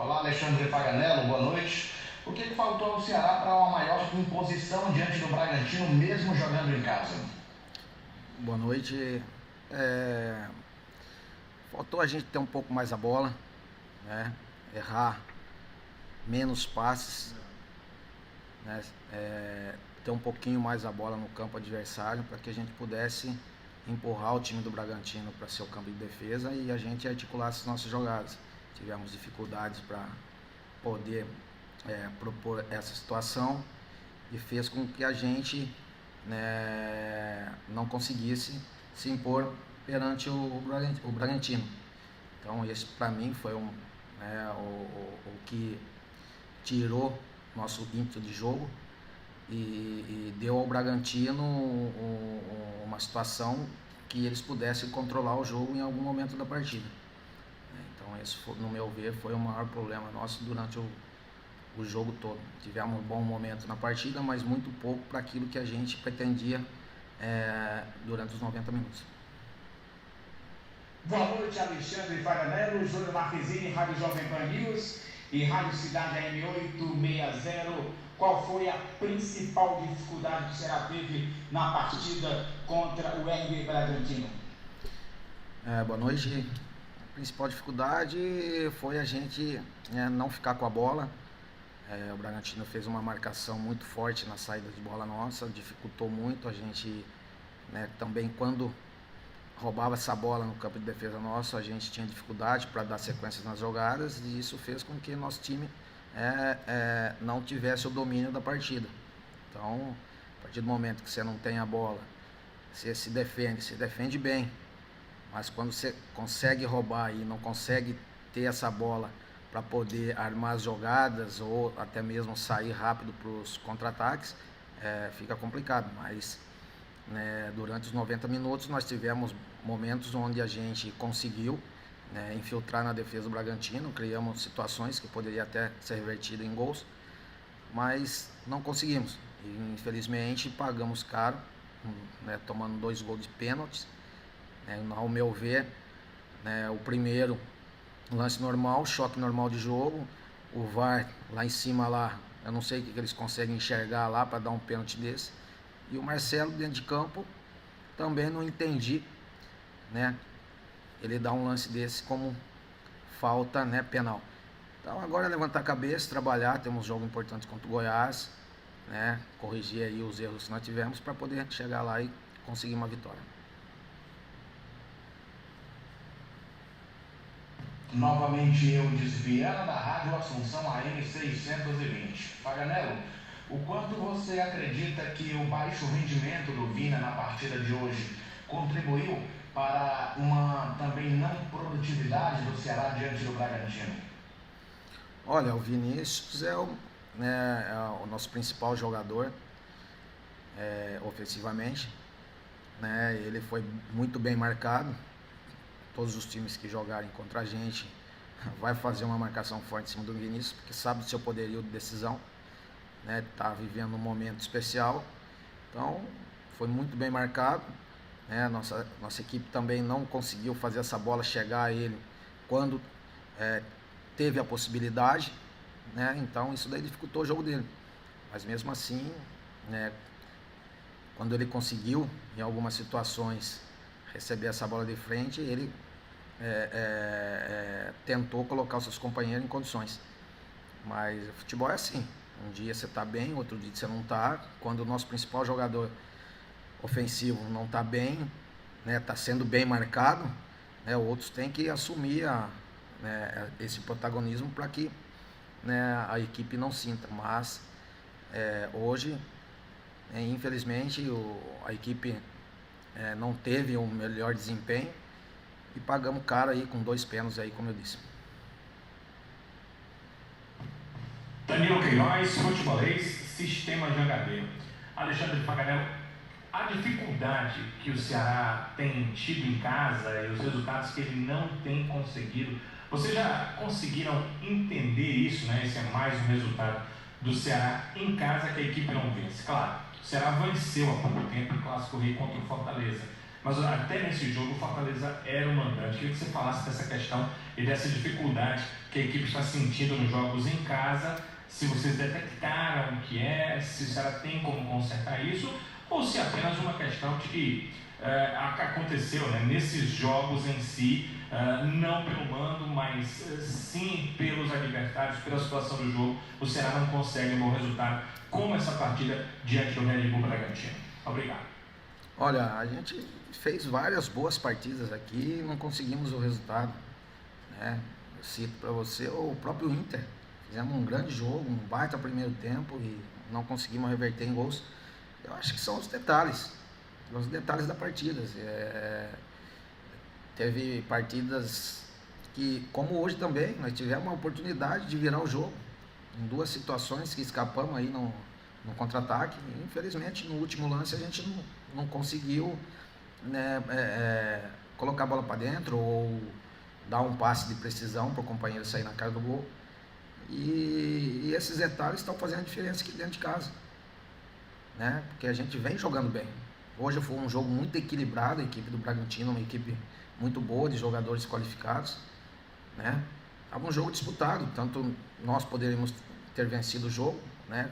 Olá, Alexandre Paganello, boa noite. O que faltou ao Ceará para uma maior imposição diante do Bragantino, mesmo jogando em casa? Boa noite. Faltou a gente ter um pouco mais a bola, né? Errar menos passes, né? Ter um pouquinho mais a bola no campo adversário para que a gente pudesse empurrar o time do Bragantino para seu campo de defesa e a gente articulasse as nossas jogadas. Tivemos dificuldades para poder propor essa situação e fez com que a gente, né, não conseguisse se impor perante o Bragantino. Então esse para mim foi o que tirou nosso ímpeto de jogo e deu ao Bragantino uma situação que eles pudessem controlar o jogo em algum momento da partida. Então esse, no meu ver, foi o maior problema nosso durante o jogo todo. Tivemos um bom momento na partida, mas muito pouco para aquilo que a gente pretendia durante os 90 minutos. Boa noite, Alexandre Paganello, Júnior Marquezine, Rádio Jovem Pan News e Rádio Cidade AM860. Qual foi a principal dificuldade que o Ceará teve na partida contra o RB Bragantino? Boa noite. A principal dificuldade foi a gente não ficar com a bola. O Bragantino fez uma marcação muito forte na saída de bola nossa, dificultou muito a gente, também quando roubava essa bola no campo de defesa nosso, a gente tinha dificuldade para dar sequências nas jogadas e isso fez com que nosso time não tivesse o domínio da partida. Então, a partir do momento que você não tem a bola, você se defende bem, mas quando você consegue roubar e não consegue ter essa bola para poder armar as jogadas ou até mesmo sair rápido para os contra-ataques, fica complicado. Mas durante os 90 minutos nós tivemos momentos onde a gente conseguiu infiltrar na defesa do Bragantino, criamos situações que poderiam até ser revertidas em gols, mas não conseguimos. E, infelizmente pagamos caro, tomando 2 gols de pênaltis. Ao meu ver, o primeiro lance normal, choque normal de jogo, o VAR lá em cima lá, eu não sei o que eles conseguem enxergar lá para dar um pênalti desse. E o Marcelo dentro de campo, também não entendi, ele dá um lance desse como falta, penal. Então agora é levantar a cabeça, trabalhar, temos um jogo importante contra o Goiás, corrigir aí os erros que nós tivemos para poder chegar lá e conseguir uma vitória. Novamente eu, Viana, da Rádio Assunção AM620. Paganello, o quanto você acredita que o baixo rendimento do Vina na partida de hoje contribuiu para uma também não produtividade do Ceará diante do Bragantino? Olha, o Vinícius é o nosso principal jogador ofensivamente, ele foi muito bem marcado. Todos os times que jogarem contra a gente vai fazer uma marcação forte em cima do Vinícius, porque sabe do seu poderio de decisão, tá vivendo um momento especial. Então foi muito bem marcado, nossa equipe também não conseguiu fazer essa bola chegar a ele quando teve a possibilidade, então isso daí dificultou o jogo dele. Mas mesmo assim, quando ele conseguiu em algumas situações receber essa bola de frente, ele tentou colocar os seus companheiros em condições. Mas o futebol é assim, um dia você está bem, outro dia você não está. Quando o nosso principal jogador ofensivo não está bem, está sendo bem marcado, outros têm que assumir esse protagonismo para que a equipe não sinta. Mas hoje, infelizmente, a equipe não teve um melhor desempenho e pagamos caro aí com 2 pênaltis aí, como eu disse. Danilo Queiroz, futebolês, Sistema de HD. Alexandre Paganello, a dificuldade que o Ceará tem tido em casa e os resultados que ele não tem conseguido, vocês já conseguiram entender isso, Esse é mais um resultado do Ceará em casa que a equipe não vence. Claro, o Ceará venceu há pouco tempo em Clássico Rei contra o Fortaleza, mas até nesse jogo o Fortaleza era o mandante. Queria que você falasse dessa questão e dessa dificuldade que a equipe está sentindo nos jogos em casa, se vocês detectaram o que é, se o Ceará tem como consertar isso, ou se é apenas uma questão de que aconteceu, né, nesses jogos em si, não pelo mando, mas sim pelos adversários, pela situação do jogo, o Ceará não consegue um bom resultado, como essa partida diante do Red Bull Bragantino. Obrigado. Olha, a gente fez várias boas partidas aqui e não conseguimos o resultado, né? Eu cito para você o próprio Inter. Fizemos um grande jogo, um baita primeiro tempo e não conseguimos reverter em gols. Eu acho que são os detalhes da partida. Teve partidas que, como hoje também, nós tivemos a oportunidade de virar o jogo em duas situações que escapamos aí no contra-ataque. Infelizmente, no último lance a gente não conseguiu, né, colocar a bola para dentro ou dar um passe de precisão para o companheiro sair na cara do gol. E esses detalhes estão fazendo a diferença aqui dentro de casa, né? Porque a gente vem jogando bem. Hoje foi um jogo muito equilibrado, a equipe do Bragantino, uma equipe muito boa, de jogadores qualificados, né? Estava um jogo disputado, tanto nós poderíamos ter vencido o jogo, né?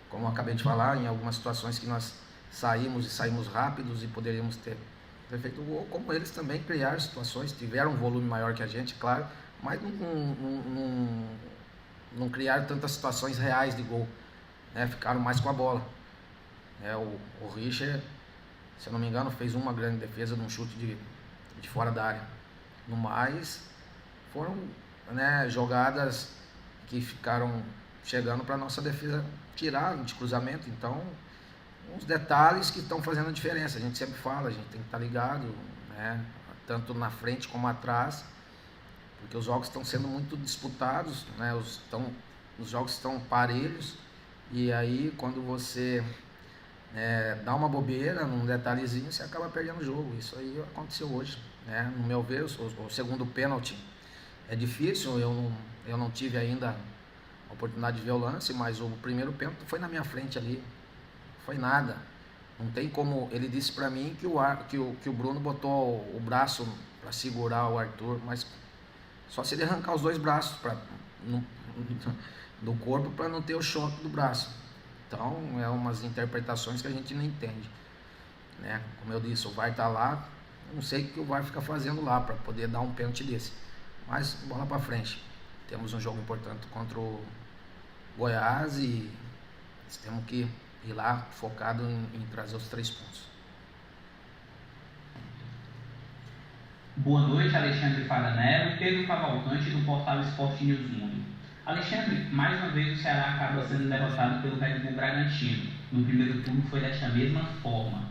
Como eu acabei de falar, em algumas situações que nós saímos rápidos e poderíamos ter feito o gol, como eles também criaram situações, tiveram um volume maior que a gente, claro, mas não criaram tantas situações reais de gol, né? Ficaram mais com a bola. O Richard, se eu não me engano, fez uma grande defesa de um chute de fora da área. No mais, foram, né, jogadas que ficaram chegando para a nossa defesa tirar de cruzamento. Então, uns detalhes que estão fazendo a diferença. A gente sempre fala, a gente tem que estar ligado, né, tanto na frente como atrás, porque os jogos estão sendo muito disputados, né, os jogos estão parelhos, e aí quando você dá uma bobeira num detalhezinho, você acaba perdendo o jogo. Isso aí aconteceu hoje, né? No meu ver, o segundo pênalti é difícil, eu não tive ainda a oportunidade de ver o lance, mas o primeiro pênalti foi na minha frente ali, foi nada. Não tem como. Ele disse para mim que o Bruno botou o braço para segurar o Arthur, mas só se ele arrancar os dois braços do corpo para não ter o choque do braço. Então, é umas interpretações que a gente não entende, né? Como eu disse, o VAR está lá, eu não sei o que o VAR fica fazendo lá para poder dar um pênalti desse. Mas, bola para frente. Temos um jogo importante contra o Goiás e temos que ir lá focado em trazer os 3 pontos. Boa noite, Alexandre Faganello, Pedro Cavalcante, do portal Esporte News Mundo. Alexandre, mais uma vez o Ceará acaba sendo derrotado pelo Red Bull Bragantino. No primeiro turno foi desta mesma forma.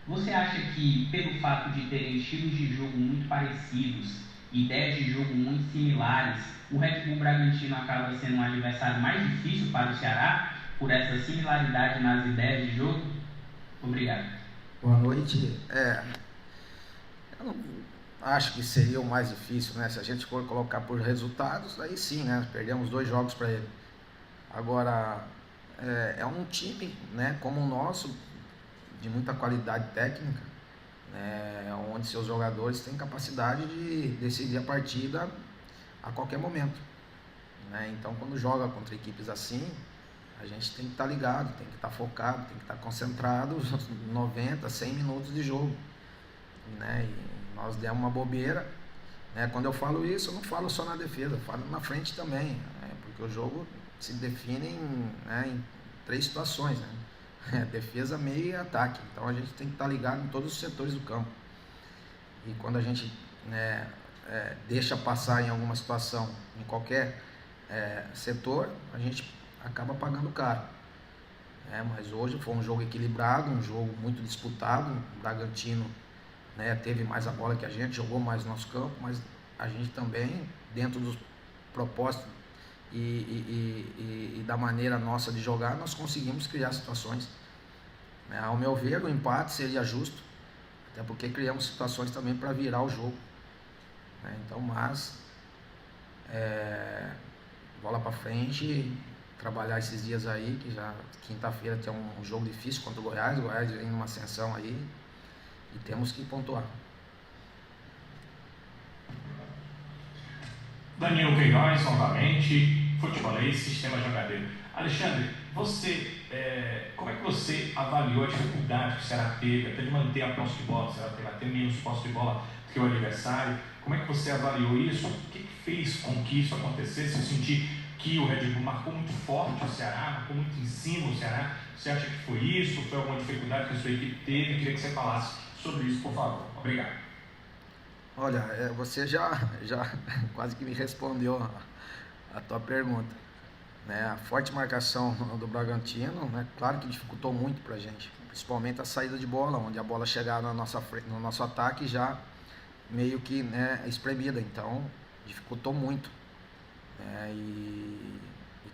Você acha que, pelo fato de terem estilos de jogo muito parecidos, ideias de jogo muito similares, o Red Bull Bragantino acaba sendo um adversário mais difícil para o Ceará, por essa similaridade nas ideias de jogo? Obrigado. Boa noite. Eu não acho que seria o mais difícil, né? Se a gente for colocar por resultados, aí sim, né? Perdemos 2 jogos para ele. Agora, é um time, né, como o nosso, de muita qualidade técnica, né, onde seus jogadores têm capacidade de decidir a partida a qualquer momento, né? Então, quando joga contra equipes assim, a gente tem que estar ligado, tem que estar focado, tem que estar concentrado 90, 100 minutos de jogo, né? E nós demos uma bobeira, né? Quando eu falo isso, eu não falo só na defesa, eu falo na frente também, né? Porque o jogo se define em 3 situações, né? Defesa, meio e ataque. Então a gente tem que estar ligado em todos os setores do campo. E quando a gente, né, deixa passar em alguma situação, em qualquer setor, a gente acaba pagando caro. Mas hoje foi um jogo equilibrado, um jogo muito disputado. O Bragantino, né, teve mais a bola que a gente, jogou mais no nosso campo, mas a gente também, dentro dos propósitos e da maneira nossa de jogar, nós conseguimos criar situações. Ao meu ver, o empate seria justo, até porque criamos situações também para virar o jogo. Então, mas bola para frente, trabalhar esses dias aí, que já quinta-feira tem um jogo difícil contra o Goiás vem numa ascensão aí, e temos que pontuar. Danilo Queiroz, novamente, futebolês, sistema jogadeiro. Alexandre, como é que você avaliou a dificuldade que o Ceará teve até de manter a posse de bola? O Ceará teve até menos posse de bola do que o adversário. Como é que você avaliou isso? O que fez com que isso acontecesse? Eu senti que o Red Bull marcou muito forte o Ceará, marcou muito em cima o Ceará. Você acha que foi isso? Foi alguma dificuldade que a sua equipe teve? Eu queria que você falasse sobre isso, por favor. Obrigado. Olha, você já quase que me respondeu a tua pergunta, né? A forte marcação do Bragantino, né? Claro que dificultou muito pra gente, principalmente a saída de bola, onde a bola chegava no nosso ataque já meio que, né, espremida, então dificultou muito, né? E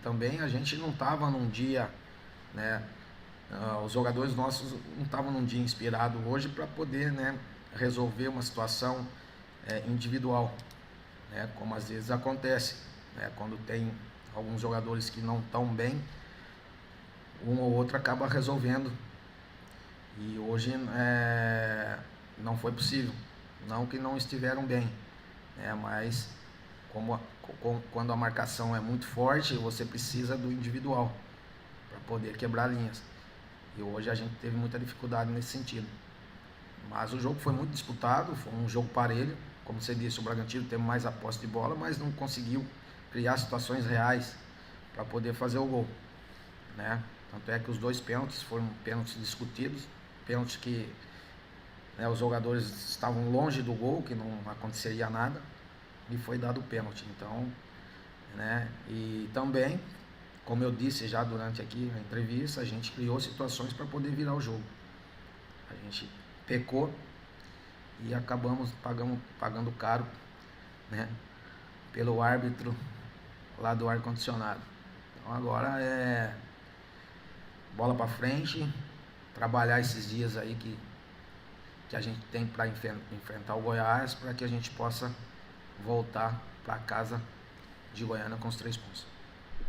também a gente não estava num dia, né? Os jogadores nossos não estavam num dia inspirado hoje para poder, né, resolver uma situação individual, né, como às vezes acontece, né, quando tem alguns jogadores que não estão bem, um ou outro acaba resolvendo, e hoje não foi possível, não que não estiveram bem, né, mas quando a marcação é muito forte, você precisa do individual para poder quebrar linhas, e hoje a gente teve muita dificuldade nesse sentido. Mas o jogo foi muito disputado, foi um jogo parelho. Como você disse, o Bragantino teve mais a posse de bola, mas não conseguiu criar situações reais para poder fazer o gol, né? Tanto é que os 2 pênaltis foram pênaltis discutidos, pênaltis que, né, os jogadores estavam longe do gol, que não aconteceria nada, e foi dado o pênalti. Então, né? E também, como eu disse já durante aqui a entrevista, a gente criou situações para poder virar o jogo. A gente pecou e acabamos pagando caro, né, pelo árbitro lá do ar-condicionado. Então agora é bola para frente, trabalhar esses dias aí que a gente tem para enfrentar o Goiás, para que a gente possa voltar para casa de Goiânia com os 3 pontos.